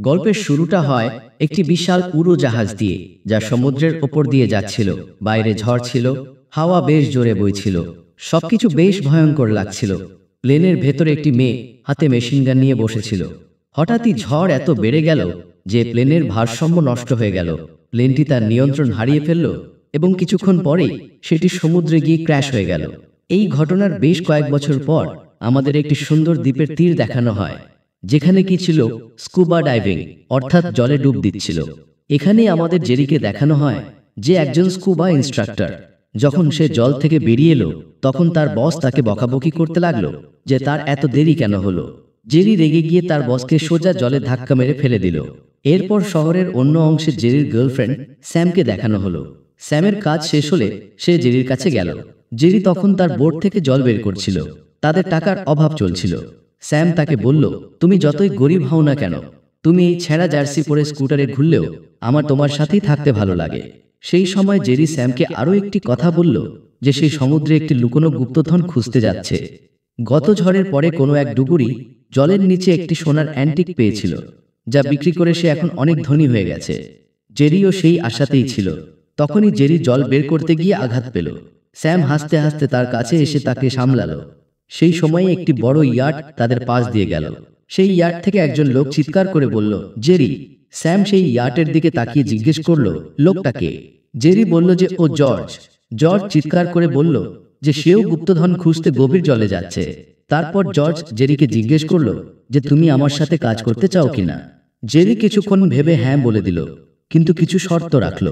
গল্পের শুরুটা হয় একটি বিশাল উড়োজাহাজ দিয়ে, যা সমুদ্রের ওপর দিয়ে যাচ্ছিল। বাইরে ঝড় ছিল, হাওয়া বেশ জোরে বইছিল, সবকিছু বেশ ভয়ঙ্কর লাগছিল। প্লেনের ভেতরে একটি মেয়ে হাতে মেশিনগান নিয়ে বসেছিল। হঠাৎই ঝড় এত বেড়ে গেল যে প্লেনের ভারসাম্য নষ্ট হয়ে গেল। প্লেনটি তার নিয়ন্ত্রণ হারিয়ে ফেলল এবং কিছুক্ষণ পরেই সেটি সমুদ্রে গিয়ে ক্র্যাশ হয়ে গেল। এই ঘটনার বেশ কয়েক বছর পর আমাদের একটি সুন্দর দ্বীপের তীর দেখানো হয়, যেখানে কি ছিল স্কুবা ডাইভিং, অর্থাৎ জলে ডুব দিচ্ছিল। এখানে আমাদের জেরিকে দেখানো হয় যে একজন স্কুবা ইনস্ট্রাক্টর। যখন সে জল থেকে বেরিয়ে এলো, তখন তার বস তাকে বকাবকি করতে লাগলো যে তার এত দেরি কেন হলো। জেরি রেগে গিয়ে তার বসকে সোজা জলে ধাক্কা মেরে ফেলে দিল। এরপর শহরের অন্য অংশে জেরির গার্লফ্রেন্ড স্যামকে দেখানো হলো। স্যামের কাজ শেষ হলে সে জেরির কাছে গেল। জেরি তখন তার বোট থেকে জল বের করছিল। তাদের টাকার অভাব চলছিল। স্যাম তাকে বলল, তুমি যতই গরিব হও না কেন, তুমি এই ছেঁড়া জার্সি পরে স্কুটারে ঘুরলেও আমার তোমার সাথেই থাকতে ভালো লাগে। সেই সময় জেরি স্যামকে আরও একটি কথা বলল যে সেই সমুদ্রে একটি লুকোনো গুপ্তধন খুঁজতে যাচ্ছে। গত ঝড়ের পরে কোনো এক ডুবুরি জলের নিচে একটি সোনার অ্যান্টিক পেয়েছিল, যা বিক্রি করে সে এখন অনেক ধনী হয়ে গেছে। জেরিও সেই আশাতেই ছিল। তখনই জেরি জল বের করতে গিয়ে আঘাত পেল। স্যাম হাসতে হাসতে তার কাছে এসে তাকে সামলালো। সেই সময়ে একটি বড় ইয়াট তাদের পাশ দিয়ে গেল। সেই ইয়াট থেকে একজন লোক চিৎকার করে বলল, জেরি। স্যাম সেই ইয়াটের দিকে তাকিয়ে জিজ্ঞেস করল, লোকটাকে? জেরি বলল যে ও জর্জ। জর্জ চিৎকার করে বলল যে সেও গুপ্তধন খুঁজতে গভীর জলে যাচ্ছে। তারপর জর্জ জেরিকে জিজ্ঞেস করল যে তুমি আমার সাথে কাজ করতে চাও কিনা। জেরি কিছুক্ষণ ভেবে হ্যাঁ বলে দিল, কিন্তু কিছু শর্ত রাখল।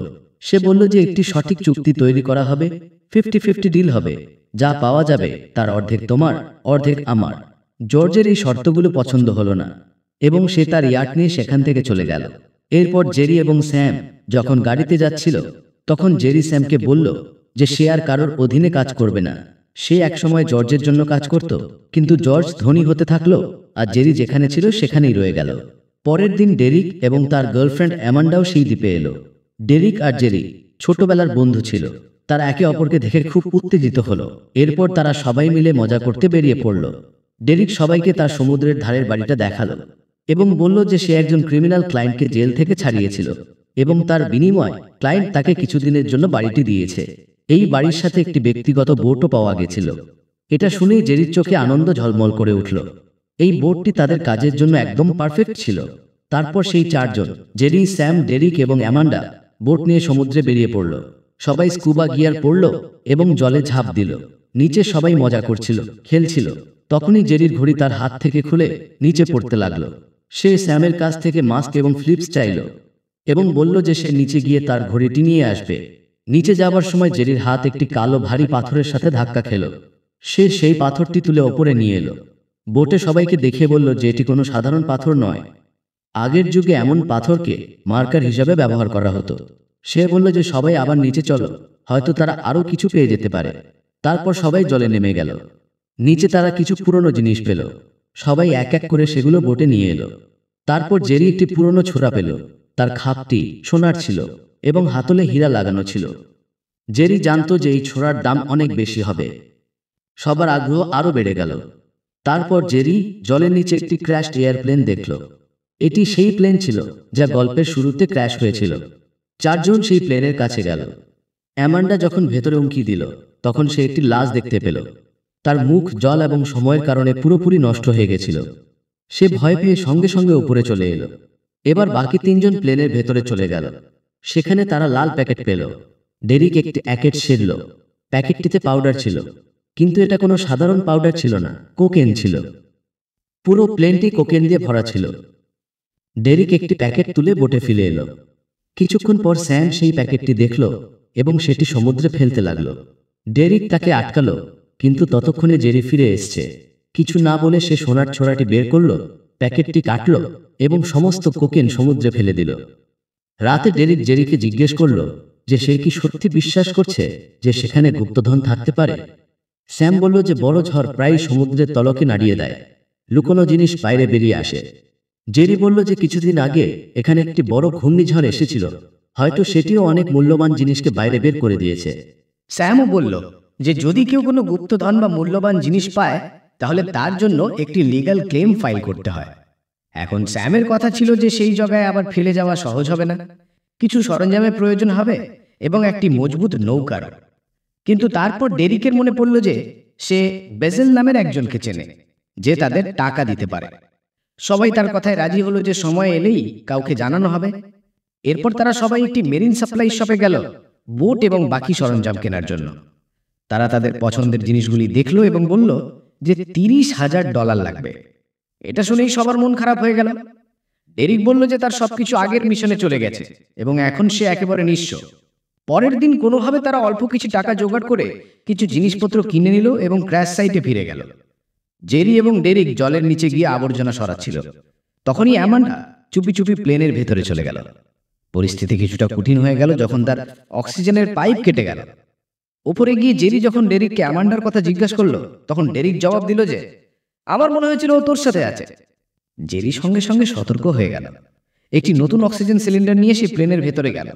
সে বলল যে একটি সঠিক চুক্তি তৈরি করা হবে, 50-50 ডিল হবে। যা পাওয়া যাবে তার অর্ধেক তোমার, অর্ধেক আমার। জর্জের এই শর্তগুলো পছন্দ হলো না এবং সে তার ইয়াট নিয়ে সেখান থেকে চলে গেল। এরপর জেরি এবং স্যাম যখন গাড়িতে যাচ্ছিল, তখন জেরি স্যামকে বলল যে সে আর কারোর অধীনে কাজ করবে না। সে একসময় জর্জের জন্য কাজ করত, কিন্তু জর্জ ধনী হতে থাকলো আর জেরি যেখানে ছিল সেখানেই রয়ে গেল। পরের দিন ডেরিক এবং তার গার্লফ্রেন্ড অ্যামান্ডাও সেই দ্বীপে এলো। ডেরিক আর জেরি ছোটবেলার বন্ধু ছিল। তারা একে অপরকে দেখে খুব উত্তেজিত হলো। এরপর তারা সবাই মিলে মজা করতে বেরিয়ে পড়ল। ডেরিক সবাইকে তার সমুদ্রের ধারের বাড়িটা দেখালো এবং বলল যে সে একজন ক্রিমিনাল ক্লায়েন্টকে জেল থেকে ছাড়িয়েছিল এবং তার বিনিময়ে ক্লায়েন্ট তাকে কিছুদিনের জন্য বাড়িটি দিয়েছে। এই বাড়ির সাথে একটি ব্যক্তিগত বোটও পাওয়া গেছিল। এটা শুনেই জেরির চোখে আনন্দ ঝলমল করে উঠল। এই বোটটি তাদের কাজের জন্য একদম পারফেক্ট ছিল। তারপর সেই চারজন, জেরি, স্যাম, ডেরিক এবং অ্যামান্ডা, বোট নিয়ে সমুদ্রে বেরিয়ে পড়ল। সবাই স্কুবা গিয়ার পরল এবং জলে ঝাঁপ দিল। নিচে সবাই মজা করছিল, খেলছিল। তখনই জেরির ঘড়ি তার হাত থেকে খুলে নিচে পড়তে লাগলো। সে স্যামের কাছ থেকে মাস্ক এবং ফ্লিপস চাইল এবং বলল যে সে নিচে গিয়ে তার ঘড়িটি নিয়ে আসবে। নিচে যাবার সময় জেরির হাত একটি কালো ভারী পাথরের সাথে ধাক্কা খেল। সে সেই পাথরটি তুলে ওপরে নিয়ে এলো। বোটে সবাইকে দেখে বলল যে এটি কোনো সাধারণ পাথর নয়। আগের যুগে এমন পাথরকে মার্কার হিসাবে ব্যবহার করা হতো। সে বলল যে সবাই আবার নিচে চলো, হয়তো তারা আরও কিছু পেয়ে যেতে পারে। তারপর সবাই জলে নেমে গেল। নিচে তারা কিছু পুরনো জিনিস পেল। সবাই এক এক করে সেগুলো বোটে নিয়ে এলো। তারপর জেরি একটি পুরনো ছোরা পেল। তার খাপটি সোনার ছিল এবং হাতলে হীরা লাগানো ছিল। জেরি জানতো যে এই ছোরার দাম অনেক বেশি হবে। সবার আগ্রহ আরও বেড়ে গেল। তারপর জেরি জলের নিচে একটি ক্র্যাশড এয়ারপ্লেন দেখল। এটি সেই প্লেন ছিল যা গল্পের শুরুতে ক্র্যাশ হয়েছিল। চারজন সেই প্লেনের কাছে গেল। অ্যামান্ডা যখন ভেতরে উঁকি দিল, তখন সে একটি লাশ দেখতে পেল। তার মুখ জল এবং সময়ের কারণে পুরোপুরি নষ্ট হয়ে গেছিল। সে ভয় পেয়ে সঙ্গে সঙ্গে উপরে চলে এলো। এবার বাকি তিনজন প্লেনের ভেতরে চলে গেল। সেখানে তারা লাল প্যাকেট পেল। ডেরিক একটি প্যাকেট ছিঁড়ল। প্যাকেটটিতে পাউডার ছিল, কিন্তু এটা কোনো সাধারণ পাউডার ছিল না, কোকেন ছিল। পুরো প্লেনটি কোকেন দিয়ে ভরা ছিল। ডেরিক একটি প্যাকেট তুলে বোটে ফিরে এলো। কিছুক্ষণ পর স্যাম সেই প্যাকেটটি দেখল এবং সেটি সমুদ্রে ফেলতে লাগলো। ডেরিক তাকে আটকালো, কিন্তু ততক্ষণে জেরি ফিরে এসছে। কিছু না বলে সে সোনার ছোরাটি বের করল, প্যাকেটটি কাটল এবং সমস্ত কোকেন সমুদ্রে ফেলে দিল। রাতে ডেরিক জেরিকে জিজ্ঞেস করল যে সে কি সত্যি বিশ্বাস করছে যে সেখানে গুপ্তধন থাকতে পারে। স্যাম বলল যে বড় ঝড় প্রায় সমুদ্রের তলকে নাড়িয়ে দেয়, লুকোনো জিনিস বাইরে বেরিয়ে আসে। জেরি বলল যে কিছুদিন আগে এখানে একটি বড় ঘূর্ণিঝড় এসেছিল, হয়তো সেটিও অনেক মূল্যবান জিনিসকে বাইরে বের করে দিয়েছে। স্যামও বলল যে যদি কেউ কোনো গুপ্তধন বা মূল্যবান জিনিস পায়, তাহলে তার জন্য একটি লিগ্যাল ক্লেম ফাইল করতে হয়। এখন স্যামের কথা ছিল যে সেই জায়গায় আবার ফেলে যাওয়া সহজ হবে না, কিছু সরঞ্জামের প্রয়োজন হবে এবং একটি মজবুত নৌকার। কিন্তু তারপর ডেরিকের মনে পড়ল যে সে বেজেল নামের একজনকে চেনে, যে তাদের টাকা দিতে পারে। সবাই তার কথায় রাজি হলো যে সময় এলেই কাউকে জানানো হবে। এরপর তারা সবাই একটি মেরিন সাপ্লাই শপে গেল বোট এবং বাকি সরঞ্জাম কেনার জন্য। তারা তাদের পছন্দের জিনিসগুলি দেখলো এবং বলল যে $30,000 লাগবে। এটা শুনেই সবার মন খারাপ হয়ে গেল। ডেরিক বলল যে তার সবকিছু আগের মিশনে চলে গেছে এবং এখন সে একেবারে নিঃস্ব। পরের দিন কোনোভাবে তারা অল্প কিছু টাকা জোগাড় করে কিছু জিনিসপত্র কিনে নিল এবং ক্র্যাশ সাইটে ফিরে গেল। জেরি এবং ডেরিক জলের নিচে গিয়ে আবর্জনা সরাচ্ছিল। তখনই অ্যামান্ডা চুপি চুপি প্লেনের ভেতরে চলে গেল। পরিস্থিতি কিছুটা কঠিন হয়ে গেল যখন তার অক্সিজেনের পাইপ কেটে গেল। উপরে গিয়ে জেরি যখন ডেরিককে অ্যামান্ডার কথা জিজ্ঞাসা করলো, তখন ডেরিক জবাব দিল যে আমার মনে হয়েছিল ও তোর সাথে আছে। জেরি সঙ্গে সঙ্গে সতর্ক হয়ে গেল। একটি নতুন অক্সিজেন সিলিন্ডার নিয়ে সে প্লেনের ভেতরে গেল।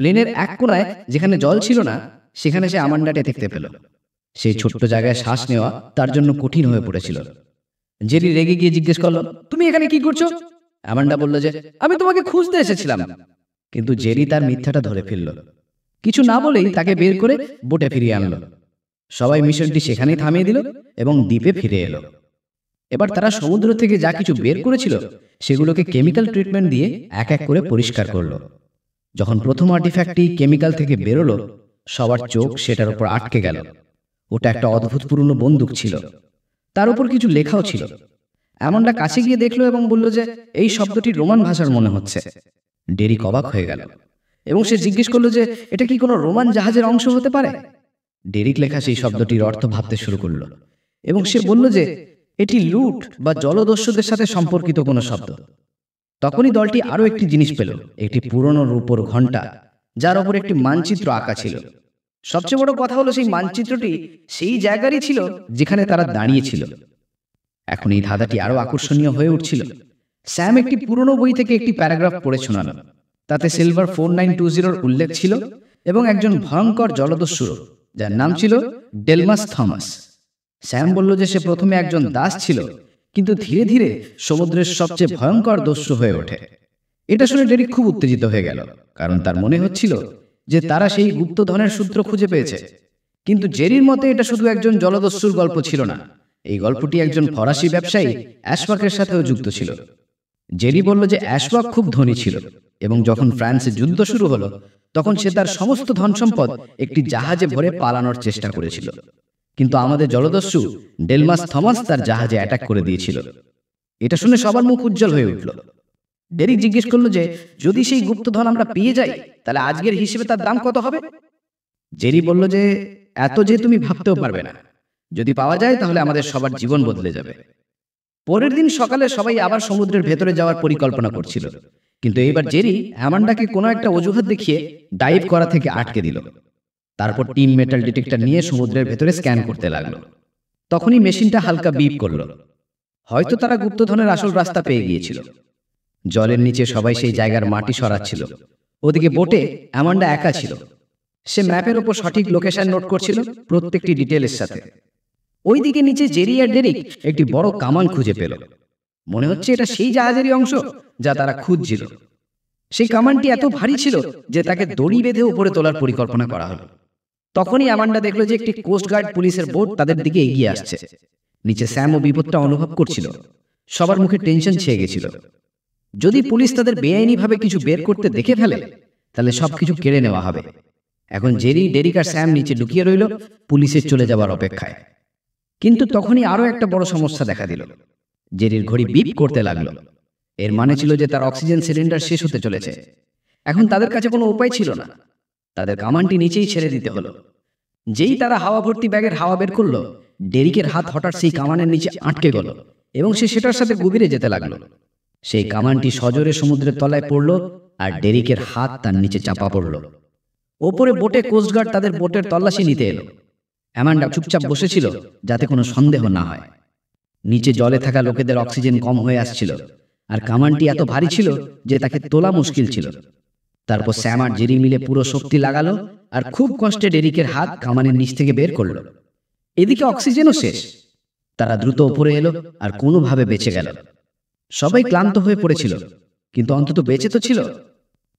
প্লেনের এক কোণায় যেখানে জল ছিল না, সেখানে সে অ্যামান্ডাকে দেখতে পেল। সেই ছোট্ট জায়গায় শ্বাস নেওয়া তার জন্য কঠিন হয়ে পড়েছিল। জেরি রেগে গিয়ে জিজ্ঞেস করলো, তুমি এখানে কি করছো? অ্যামান্ডা বলল যে আমি তোমাকে খুঁজতে এসেছিলাম। কিন্তু জেরি তার মিথ্যাটা ধরে ফেলল। কিছু না বলেই তাকে বের করে বোটে ফিরিয়ে আনলো। সবাই মিশনটি সেখানেই থামিয়ে দিল এবং দ্বীপে ফিরে এলো। এবার তারা সমুদ্র থেকে যা কিছু বের করেছিল সেগুলোকে কেমিক্যাল ট্রিটমেন্ট দিয়ে এক এক করে পরিষ্কার করলো। যখন প্রথম আর্টিফ্যাক্টটি কেমিক্যাল থেকে বেরোলো, সবার চোখ সেটার উপর আটকে গেল। ওটা একটা অদ্ভুত পুরনো বন্দুক ছিল, তার উপর কিছু লেখাও ছিল। অ্যামান্ডা কাছে গিয়ে দেখলো এবং বলল যে এই শব্দটি রোমান ভাষার মনে হচ্ছে। ডেরিক অবাক হয়ে গেল এবং সে জিজ্ঞেস করলো যে এটা কি কোনো রোমান জাহাজের অংশ হতে পারে? ডেরিক লেখা সেই শব্দটির অর্থ ভাবতে শুরু করলো এবং সে বলল যে এটি লুট বা জলদস্যুদের সাথে সম্পর্কিত কোনো শব্দ। তখনই দলটি আরও একটি জিনিস পেল, একটি পুরনো রূপোর ঘণ্টা, যার ওপর একটি মানচিত্র আঁকা ছিল। সবচেয়ে বড় কথা হলো সেই মানচিত্রটি সেই জায়গারই ছিল যেখানে তারা দাঁড়িয়েছিল। এখন এই ধাঁধাটি আরো আকর্ষণীয় হয়ে উঠছিল। স্যাম একটি পুরনো বই থেকে একটি প্যারাগ্রাফ পড়ে শোনাল। তাতে সিলভার 4920 উল্লেখ ছিল এবং একজন ভয়ঙ্কর জলদস্যুর, যার নাম ছিল ডেলমাস থমাস। স্যাম বলল যে সে প্রথমে একজন দাস ছিল, কিন্তু ধীরে ধীরে সমুদ্রের সবচেয়ে ভয়ঙ্কর দস্যু হয়ে ওঠে। এটা শুনে ডেরিক খুব উত্তেজিত হয়ে গেল, কারণ তার মনে হচ্ছিল যে তারা সেই গুপ্তধনের সূত্র খুঁজে পেয়েছে। কিন্তু জেরির মতে এটা শুধু একজন জলদস্যুর গল্প ছিল না, এই গল্পটি একজন ফরাসি ব্যবসায়ী অ্যাশওয়াকের সাথেও যুক্ত ছিল। জেরি বলল যে অ্যাশওয়াক খুব ধনী ছিল এবং যখন ফ্রান্সে যুদ্ধ শুরু হলো, তখন সে তার সমস্ত ধন সম্পদ একটি জাহাজে ভরে পালানোর চেষ্টা করেছিল। কিন্তু আমাদের জলদস্যু ডেলমাস থমাস তার জাহাজে অ্যাটাক করে দিয়েছিল। এটা শুনে সবার মুখ উজ্জ্বল হয়ে উঠল। ডেরিক জিজ্ঞেস করলো যে যদি সেই গুপ্তধন আমরা পেয়ে যাই, তাহলে আজকের হিসেবে তার দাম কত হবে? জেরি বলল যে এত যে তুমি ভাবতেও পারবে না। যদি পাওয়া যায় তাহলে আমাদের সবার জীবন বদলে যাবে। পরের দিন সকালে সবাই আবার সমুদ্রের ভেতরে যাওয়ার পরিকল্পনা করছিল, কিন্তু এইবার জেরি অ্যামান্ডাকে কোনো একটা অজুহাত দেখিয়ে ডাইভ করা থেকে আটকে দিল। তারপর টিম মেটাল ডিটেক্টর নিয়ে সমুদ্রের ভেতরে স্ক্যান করতে লাগলো। তখনই মেশিনটা হালকা বিপ করলো। হয়তো তারা গুপ্তধনের আসল রাস্তা পেয়ে গিয়েছিল। জলের নিচে সবাই সেই জায়গার মাটি সরাচ্ছিল। ওদিকে বোটে অ্যামান্ডা একা ছিল। সে ম্যাপের ওপর সঠিক লোকেশন নোট করছিল, প্রত্যেকটি ডিটেলের সাথে। ওইদিকে নিচে জেরি আর ডেরিক একটি বড় কামান খুঁজে পেল। মনে হচ্ছে এটা সেই জাহাজেরই অংশ যা তারা খুঁজছিল। সেই কামানটি এত ভারী ছিল যে তাকে দড়ি বেঁধে উপরে তোলার পরিকল্পনা করা হলো। তখনই অ্যামান্ডা দেখলো যে একটি কোস্টগার্ড পুলিশের বোট তাদের দিকে এগিয়ে আসছে। নিচে স্যামও বিপদটা অনুভব করছিল। সবার মুখে টেনশন ছেয়ে গেছিল। যদি পুলিশ তাদের বেআইনিভাবে কিছু বের করতে দেখে ফেলে, তাহলে সবকিছু কেড়ে নেওয়া হবে। এখন জেরি, ডেরিক আর স্যাম নিচে লুকিয়ে রইল পুলিশের চলে যাওয়ার অপেক্ষায়। কিন্তু তখনই আরো একটা বড় সমস্যা দেখা দিল। জেরির ঘড়ি বিপ করতে লাগলো। এর মানে ছিল যে তার অক্সিজেন সিলিন্ডার শেষ হতে চলেছে। এখন তাদের কাছে কোনো উপায় ছিল না। তাদের কামানটি নিচেই ছেড়ে দিতে হলো। যেই তারা হাওয়া ভর্তি ব্যাগের হাওয়া বের করলো, ডেরিকের হাত হঠাৎ সেই কামানের নিচে আটকে গেল এবং সে সেটার সাথে গভীরে যেতে লাগলো। সেই কামানটি সজোরে সমুদ্রের তলায় পড়ল আর ডেরিকের হাত তার নিচে চাপা পড়ল। ওপরে বোটে কোস্টগার্ড তাদের বোটের তল্লাশি নিতে এলো। অ্যামান্ডা চুপচাপ বসেছিল যাতে কোনো সন্দেহ না হয়। নিচে জলে থাকা লোকেদের অক্সিজেন কম হয়ে আসছিল আর কামানটি এত ভারী ছিল যে তাকে তোলা মুশকিল ছিল। তারপর স্যাম আর জেরি মিলে পুরো শক্তি লাগালো আর খুব কষ্টে ডেরিকের হাত কামানের নিচ থেকে বের করলো। এদিকে অক্সিজেনও শেষ। তারা দ্রুত উপরে এলো আর কোনোভাবে বেঁচে গেল। সবাই ক্লান্ত হয়ে পড়েছিল, কিন্তু অন্তত বেঁচে তো ছিল।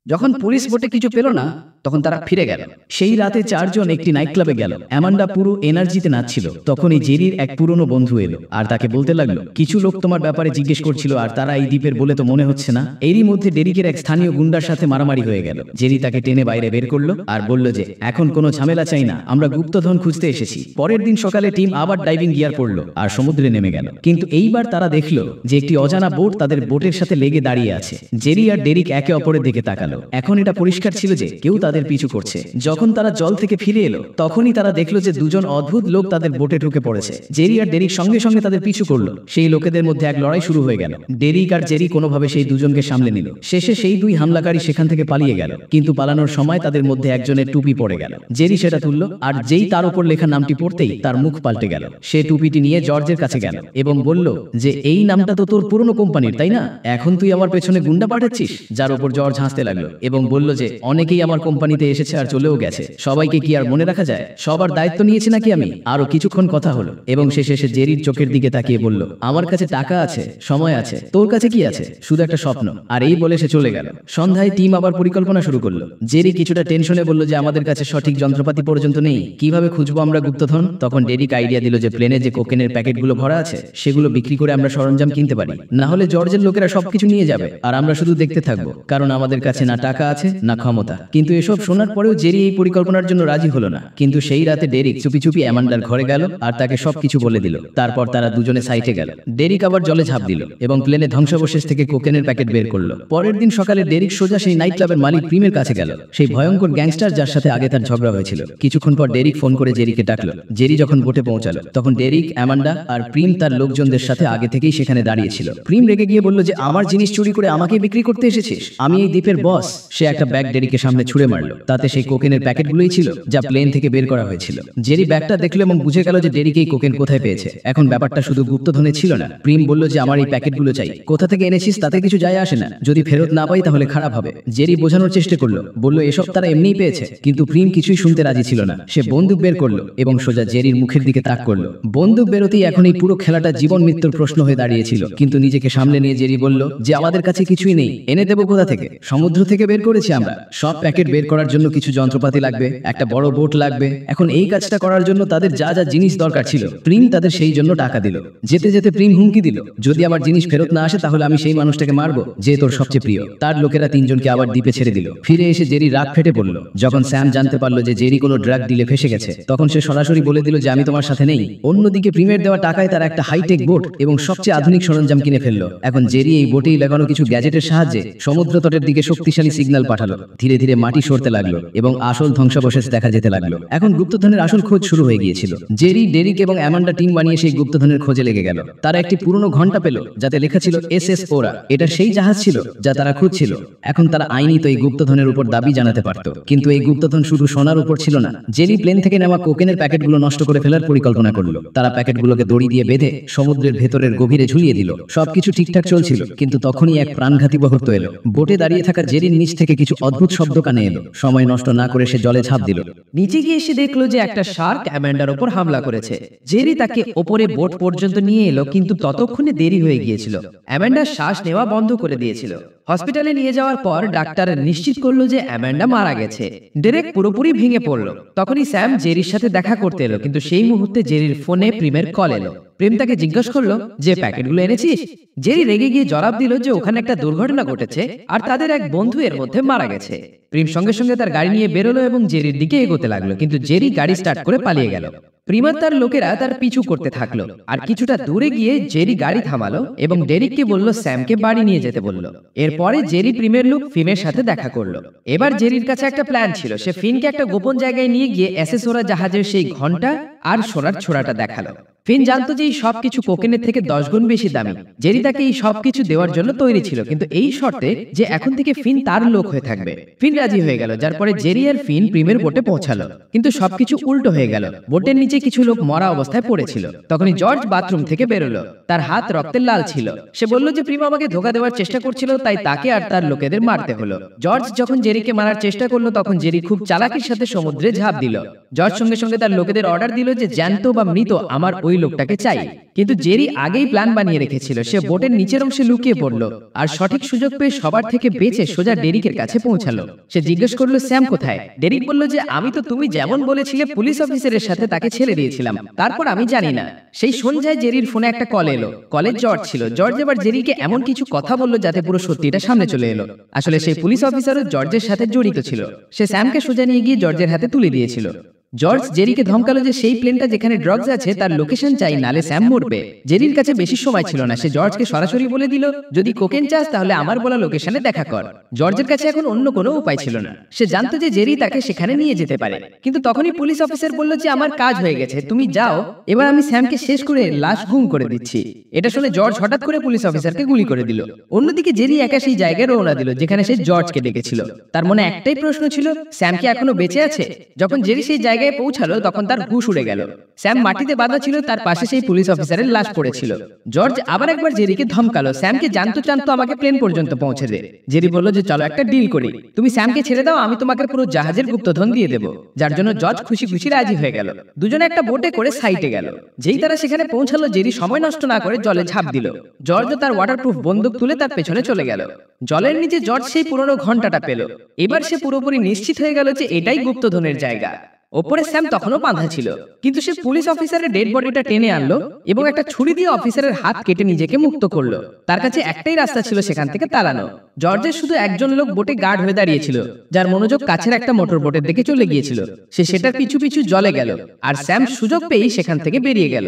যখন পুলিশ বোটে কিছু পেল না, তখন তারা ফিরে গেল। সেই রাতে 4 জন একটি নাইট ক্লাবে গেল। অ্যামান্ডা পুরো এনার্জিতে নাচছিল। তখনই জেরির এক পুরনো বন্ধু এলো আর তাকে বলতে লাগলো, কিছু লোক তোমার ব্যাপারে জিজ্ঞেস করছিল আর তারা এই দ্বীপের বলে তো মনে হচ্ছে না। এরই মধ্যে ডেরিকের এক স্থানীয় গুন্ডার সাথে মারামারি হয়ে গেল। জেরি তাকে টেনে বাইরে বের করলো আর বলল যে এখন কোনো ঝামেলা চাই না, আমরা গুপ্তধন খুঁজতে এসেছি। পরের দিন সকালে টিম আবার ডাইভিং গিয়ার পড়লো আর সমুদ্রে নেমে গেল। কিন্তু এইবার তারা দেখলো যে একটি অজানা বোট তাদের বোটের সাথে লেগে দাঁড়িয়ে আছে। জেরি আর ডেরিক একে অপরের দিকে তাকালো। এখন এটা পরিষ্কার ছিল যে কেউ তাদের পিছু করছে। যখন তারা জল থেকে ফিরে এলো, তখনই তারা দেখলো যে দুজন অদ্ভুত লোক তাদের বোটে ঢুকে পড়েছে। জেরি আর ডেরিক সঙ্গে সঙ্গে তাদের পিছু করলো। সেই লোকেদের মধ্যে এক লড়াই শুরু হয়ে গেল। ডেরিক আর জেরি কোনোভাবে সেই দুজনকে সামলে নিল। শেষে সেই 2 হামলাকারী সেখান থেকে পালিয়ে গেল, কিন্তু পালানোর সময় তাদের মধ্যে একজনের টুপি পড়ে গেল। জেরি সেটা তুললো আর যেই তার উপর লেখা নামটি পড়তেই তার মুখ পাল্টে গেল। সে টুপিটি নিয়ে জর্জের কাছে গেল এবং বলল যে এই নামটা তো তোর পুরনো কোম্পানির, তাই না? এখন তুই আমার পেছনে গুন্ডা পাঠাচ্ছিস? যার উপর জর্জ হাসতে লাগলো এবং বলল যে অনেকেই আমার কোম্পানিতে এসেছে আর চলেও গেছে, সবাইকে কি আর মনে রাখা যায়? সবার দায়িত্ব নিয়েছি নাকি আমি? আরো কিছুক্ষণ কথা হলো এবং শেষে সে জেরির চোখের দিকে তাকিয়ে বলল, আমার কাছে টাকা আছে, সময় আছে, তোর কাছে কি আছে? শুধু একটা স্বপ্ন। আর এই বলে সে চলে গেল। সন্ধ্যায় টিম আবার পরিকল্পনা শুরু করলো। জেরি কিছুটা টেনশনে বলল যে আমাদের কাছে সঠিক যন্ত্রপাতি পর্যন্ত নেই, কিভাবে খুঁজবো আমরা গুপ্তধন? তখন ডেরিক আইডিয়া দিল যে প্লেনে যে কোকেনের প্যাকেটগুলো ভরা আছে সেগুলো বিক্রি করে আমরা সরঞ্জাম কিনতে পারি, না হলে জর্জের লোকেরা সবকিছু নিয়ে যাবে আর আমরা শুধু দেখতে থাকবো, কারণ আমাদের কাছে না টাকা আছে না ক্ষমতা। কিন্তু এসব শোনার পরেও জেরি এই পরিকল্পনার জন্য রাজি হলো না। কিন্তু সেই রাতে ডেরিক চুপি চুপি অ্যামান্ডার ঘরে গেল আর তাকে সবকিছু বলে দিল। তারপর তারা দুজনে সাইটে গেল। ডেরিক আবার জলে ঝাঁপ দিল এবং প্লেনে ধ্বংসাবশেষ থেকে কোকেনের প্যাকেট বের করলো। পরের দিন সকালে ডেরিক সোজা সেই নাইট ক্লাবের মালিক প্রিমের কাছে গেল, সেই ভয়ঙ্কর গ্যাংস্টার যার সাথে আগে তার ঝগড়া হয়েছিল। কিছুক্ষণ পর ডেরিক ফোন করে জেরিকে ডাকলো। জেরি যখন বোটে পৌঁছালো, তখন ডেরিক, অ্যামান্ডা আর প্রিম তার লোকজনদের সাথে আগে থেকেই সেখানে দাঁড়িয়েছিল। প্রিম রেগে গিয়ে বলল যে আমার জিনিস চুরি করে আমাকে বিক্রি করতে এসেছিস, আমি এই দ্বীপের বস। সে একটা ব্যাগ ডেরিকের সামনে ছুড়ে মারলো। তাতে সেই কোকেনের প্যাকেটগুলোই ছিল যা প্লেন থেকে বের করা হয়েছিল। জেরি ব্যাগটা দেখলো এবং বুঝে গেল যে ডেরিক এই কোকেন কোথায় পেয়েছে। এখন ব্যাপারটা শুধু গুপ্তধনে ছিল না। প্রিম বলল যে আমার এই প্যাকেটগুলো চাই, কোথা থেকে এনেছিস তাতে কিছু যায় আসে না, যদি ফেরত না পাই তাহলে খারাপ হবে। জেরি বোঝানোর চেষ্টা করলো, বলল এসব তারা এমনিই পেয়েছে। কিন্তু প্রিম কিছুই শুনতে রাজি ছিল না। সে বন্দুক বের করলো এবং সোজা জেরির মুখের দিকে তাক করলো। বন্দুক বেরোতেই এখন এই পুরো খেলাটা জীবন মৃত্যুর প্রশ্ন হয়ে দাঁড়িয়েছিল। কিন্তু নিজেকে সামলে নিয়ে জেরি বলল যে আমাদের কাছে কিছুই নেই, এনে দেবো কোথা থেকে? সমুদ্র থেকে বের করেছি আমরা। সব প্যাকেট বের করার জন্য কিছু যন্ত্রপাতি লাগবে, একটা বড় বোট লাগবে। এখন এই কাজটা করার জন্য তাদের যা যা জিনিস দরকার ছিল, প্রিম তাদের সেই জন্য টাকা দিল। যেতে যেতে প্রিম হুমকি দিল, যদি আমার জিনিস ফেরত না আসে তাহলে আমি সেই মানুষটাকে মারবো যে তোর সবচেয়ে প্রিয়। তার লোকেরা 3 জনকে আবার দ্বীপে ছেড়ে দিল। ফিরে এসে জেরি রাগ ফেটে পড়ল। যখন স্যাম জানতে পারলো যে জেরি কোনো ড্রাগ ডিলে ফেসে গেছে, তখন সে সরাসরি বলে দিল যে আমি তোমার সাথে নেই। অন্যদিকে প্রিমের দেওয়া টাকায় তার একটা হাইটেক বোট এবং সবচেয়ে আধুনিক সরঞ্জাম কিনে ফেললো। এখন জেরি এই বোটেই লাগানো কিছু গ্যাজেটের সাহায্যে সমুদ্র তটের দিকে শক্তিশালী সিগন্যাল পাঠালো। ধীরে ধীরে মাটি সরতে লাগলো এবং আসল ধ্বংসাবশেষ দেখা যেতে লাগলো। এখন গুপ্তধনের আসল খোঁজ শুরু হয়ে গিয়েছিল। জেরি, ডেরিক এবং অ্যামান্ডা টিম বানিয়ে সেই গুপ্তধনের খোঁজে লেগে গেল। তারা একটি পুরনো ঘন্টা পেল যাতে লেখা ছিল SS ওরা। এটা সেই জাহাজ ছিল যা তারা খুঁজছিল। এখন তারা আইনিত এই গুপ্তধনের উপর দাবি জানাতে পারত। কিন্তু এই গুপ্তধন শুধু সোনার উপর ছিল না। জেরি প্লেন থেকে নেওয়া কোকেনের প্যাকেটগুলো নষ্ট করে ফেলার পরিকল্পনা করলো। তারা প্যাকেটগুলোকে দড়ি দিয়ে বেঁধে সমুদ্রের ভেতরের গভীরে ঝুলিয়ে দিল। সবকিছু ঠিকঠাক চলছিল, কিন্তু তখনই এক প্রাণঘাতী মুহূর্ত এলো। বোটে দাঁড়িয়ে থাকা জেরির নিচ থেকে কিছু অদ্ভুত শব্দ কানে এলো। সময় নষ্ট না করে সে জলে ঝাঁপ দিল। নিচে গিয়ে এসে দেখলো যে একটা শার্ক অ্যামান্ডার উপর হামলা করেছে। জেরি তাকে ওপরে বোট পর্যন্ত নিয়ে এলো, কিন্তু ততক্ষণে দেরি হয়ে গিয়েছিল। অ্যামান্ডার শ্বাস নেওয়া বন্ধ করে দিয়েছিল। হসপিটালে নিয়ে যাওয়ার পর ডাক্তার নিশ্চিত করলো যে অ্যামান্ডা মারা গেছে। ডেরেক পুরোপুরি ভেঙে পড়লো। তখনই স্যাম জেরির সাথে দেখা করতে এলো, কিন্তু সেই মুহূর্তে জেরির ফোনে প্রিমের কল এলো। প্রেম তাকে জিজ্ঞাসা করলো যে প্যাকেটগুলো এনেছিস? জেরি রেগে গিয়ে জবাব দিল যে ওখানে একটা দুর্ঘটনা ঘটেছে আর তাদের এক বন্ধু এর মধ্যে মারা গেছে। প্রিম সঙ্গে সঙ্গে তার গাড়ি নিয়ে বেরোলো এবং জেরির দিকে এগোতে লাগলো, কিন্তু জেরি গাড়ি স্টার্ট করে পালিয়ে গেল। প্রিমার তার লোকেরা তার পিছু করতে থাকলো আর কিছুটা দূরে গিয়ে জেরি গাড়ি থামালো এবং ডেরিককে বলল স্যামকে বাড়ি নিয়ে যেতে বলল। এরপরে জেরি প্রিমের লোক ফিনের সাথে দেখা করলো। এবার জেরির কাছে একটা প্ল্যান ছিল। সে ফিনকে একটা গোপন জায়গায় নিয়ে গিয়ে SS ওরা জাহাজের সেই ঘন্টা আর সোনার ছোড়াটা দেখালো। ফিন জানতো যে এই সবকিছু কোকেনের থেকে 10 গুণ বেশি দামি। জেরি তাকে এই সবকিছু দেওয়ার জন্য তৈরি ছিল, কিন্তু এই শর্তে যে এখন থেকে ফিন তার লোক হয়ে থাকবে। ফিন রাজি হয়ে গেল, যার পরে জেরি আর ফিন প্রিমের বোটে পৌঁছালো। কিন্তু সবকিছু উল্টো হয়ে গেল। বোটের নিচে কিছু লোক মরা অবস্থায় পড়েছিল। তখনই জর্জ বাথরুম থেকে বেরোলো। তার হাত রক্তের লাল ছিল। সে বলল যে প্রিম আমাকে ধোকা দেওয়ার চেষ্টা করছিল, তাই তাকে আর তার লোকেদের মারতে হলো। জর্জ যখন জেরিকে মারার চেষ্টা করলো, তখন জেরি খুব চালাকির সাথে সমুদ্রে ঝাঁপ দিল। জর্জ সঙ্গে সঙ্গে তার লোকেদের অর্ডার দিল যে জ্যান্ত বা মৃত আমার ওই ওই লোকটাকে চাই। কিন্তু জেরি আগেই প্ল্যান বানিয়ে রেখেছিল। সে বোটের নিচের অংশে লুকিয়ে পড়লো আর সঠিক সুযোগ পেয়ে সবার থেকে বেঁচে সোজা ডেরিকের কাছে পৌঁছালো। সে জিজ্ঞেস করলো স্যাম কোথায়। ডেরিক বলল যে আমি তো তুমি যেমন বলেছিলে পুলিশ অফিসারের সাথে তাকে ছেড়ে দিয়েছিলাম, তারপর আমি জানি না। সেই সন্ধ্যায় জেরির ফোনে একটা কল এলো। কলে জর্জ ছিল। জর্জ এবার জেরিকে এমন কিছু কথা বললো যাতে পুরো সত্যিটা সামনে চলে এলো। আসলে সেই পুলিশ অফিসারও জর্জের সাথে জড়িত ছিল। সে স্যামকে সোজা নিয়ে গিয়ে জর্জের হাতে তুলে দিয়েছিল। জর্জ জেরিকে ধমকালো যে সেই প্লেনটা যেখানে ড্রাগস আছে তার লোকেশন চাই, নালে স্যাম মরবে। জেরির কাছে বেশি সময় ছিল না। সে জর্জকে সরাসরি বলে দিল যদি কোকেন চাস তাহলে আমার বলা লোকেশনে দেখা কর। জর্জের কাছে এখন অন্য কোনো উপায় ছিল না। সে জানতো যে জেরি তাকে সেখানে নিয়ে যেতে পারে। কিন্তু তখনই পুলিশ অফিসার বলল যে আমার কাজ হয়ে গেছে, তুমি যাও, এবার আমি স্যামকে শেষ করে লাশ গুম করে দিচ্ছি। এটা শুনে জর্জ হঠাৎ করে পুলিশ অফিসারকে গুলি করে দিল। অন্যদিকে জেরি একা সেই জায়গায় রওনা দিল যেখানে সে জর্জকে ডেকেছিল। তার মনে একটাই প্রশ্ন ছিল, স্যাম কি এখনো বেঁচে আছে? যখন জেরি সেই জায়গায় পৌঁছালো তখন তার হুঁশ উড়ে গেল। স্যাম মাটিতে বাঁধা ছিল, তার পাশে সেই পুলিশ অফিসারের লাশ পড়েছিল। জর্জ আবার একবার জেরিকে ধমকালো, স্যামকে জানতো আমাকে প্লেন পর্যন্ত পৌঁছে দে। জেরি বলল যে চলো একটা ডিল করি, তুমি স্যামকে ছেড়ে দাও, আমি তোমাকে পুরো জাহাজের গুপ্তধন দিয়ে দেবো। যার জন্য জর্জ খুশি খুশি রাজি হয়ে গেল। দুজনে একটা বোটে করে সাইটে গেল। যেই তারা সেখানে পৌঁছালো জেরি সময় নষ্ট না করে জলে ঝাঁপ দিল। জর্জ তার ওয়াটারপ্রুফ বন্দুক তুলে তার পেছনে চলে গেল। জলের নিচে জর্জ সেই পুরনো ঘন্টাটা পেল। এবার সে পুরোপুরি নিশ্চিত হয়ে গেল যে এটাই গুপ্তধনের জায়গা। ওপরে স্যাম তখনও বাঁধা ছিল, কিন্তু সে পুলিশ অফিসারের ডেড বডিটা টেনে আনলো এবং একটা ছুরি দিয়ে অফিসারের হাত কেটে নিজেকে মুক্ত করলো। তার কাছে একটাই রাস্তা ছিল সেখান থেকে পালানো। জর্জের শুধু একজন লোক বোটে গার্ড হয়ে দাঁড়িয়েছিল, যার মনোযোগ কাছের একটা মোটর বোটের দিকে চলে গিয়েছিল। সে সেটার পিছু পিছু জলে গেল আর স্যাম সুযোগ পেয়েই সেখান থেকে বেরিয়ে গেল।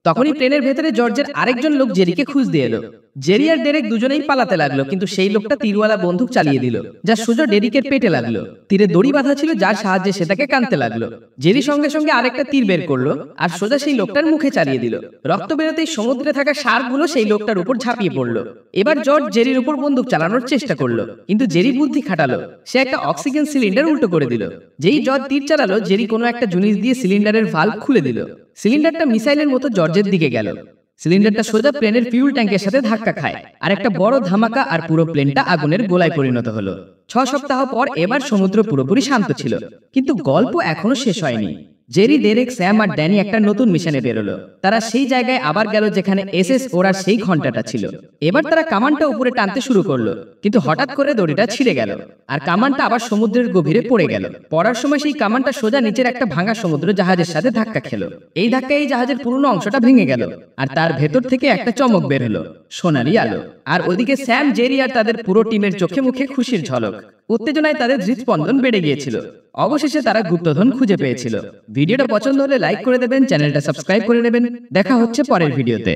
তখনই প্লেনের ভেতরে জর্জের আরেকজন লোক জেরিকে খুঁজতে এলো। জেরি আর ডেরেক দুজনেই পালাতে লাগলো, কিন্তু সেই লোকটা তীরওয়ালা বন্দুক চালিয়ে দিল, যা সোজা ডেরিকের পেটে লাগলো। তীরে দড়ি বাঁধা ছিল, যার সাহায্যে সে তাকে কাঁদতে লাগলো। জেরি সঙ্গে সঙ্গে আরেকটা তীর বের করলো আর সোজা সেই লোকটার মুখে চালিয়ে দিল। রক্ত বেরোতেই সমুদ্রে থাকা শার্কগুলো সেই লোকটার উপর ঝাঁপিয়ে পড়লো। এবার জর্জ জেরির উপর বন্দুক চালানোর চেষ্টা করলো, কিন্তু জেরি বুদ্ধি খাটালো। সে একটা অক্সিজেন সিলিন্ডার উল্টো করে দিল। যেই জর্জ তীর চালালো, জেরি কোনো একটা জিনিস দিয়ে সিলিন্ডারের ভালভ খুলে দিল। সিলিন্ডারটা মিসাইলের মতো জর্জের দিকে গেল। সিলিন্ডারটা সোজা প্লেনের ফিউল ট্যাঙ্কের সাথে ধাক্কা খায় আর একটা বড় ধামাকা, আর পুরো প্লেনটা আগুনের গোলায় পরিণত হলো। 6 সপ্তাহ পর এবার সমুদ্র পুরোপুরি শান্ত ছিল, কিন্তু গল্প এখনো শেষ হয়নি। জেরি, ডেরেক, স্যাম আর ড্যানি একটা নতুন মিশনে বেরোলো। তারা সেই জায়গায় আবার গেল যেখানে এসএস ওরার সেই ঘন্টাটা ছিল। এবার তারা কামানটা উপরে টানতে শুরু করলো, কিন্তু হঠাৎ করে দড়িটা ছিঁড়ে গেল আর কামানটা আবার সমুদ্রের গভীরে পড়ে গেল। পড়ার সময় সেই কামানটা সোজা নিচের একটা ভাঙা সমুদ্র জাহাজের সাথে ধাক্কা খেলো। এই ধাক্কায় এই জাহাজের পুরনো অংশটা ভেঙে গেল আর তার ভেতর থেকে একটা চমক বের হলো, সোনালি আলো। আর ওদিকে স্যাম, জেরি আর তাদের পুরো টিমের চোখে মুখে খুশির ঝলক। উত্তেজনায় তাদের হৃদস্পন্দন বেড়ে গিয়েছিল। অবশেষে তারা গুপ্তধন খুঁজে পেয়েছিল। ভিডিওটা পছন্দ হলে লাইক করে দেবেন, চ্যানেলটা সাবস্ক্রাইব করে নেবেন। দেখা হচ্ছে পরের ভিডিওতে।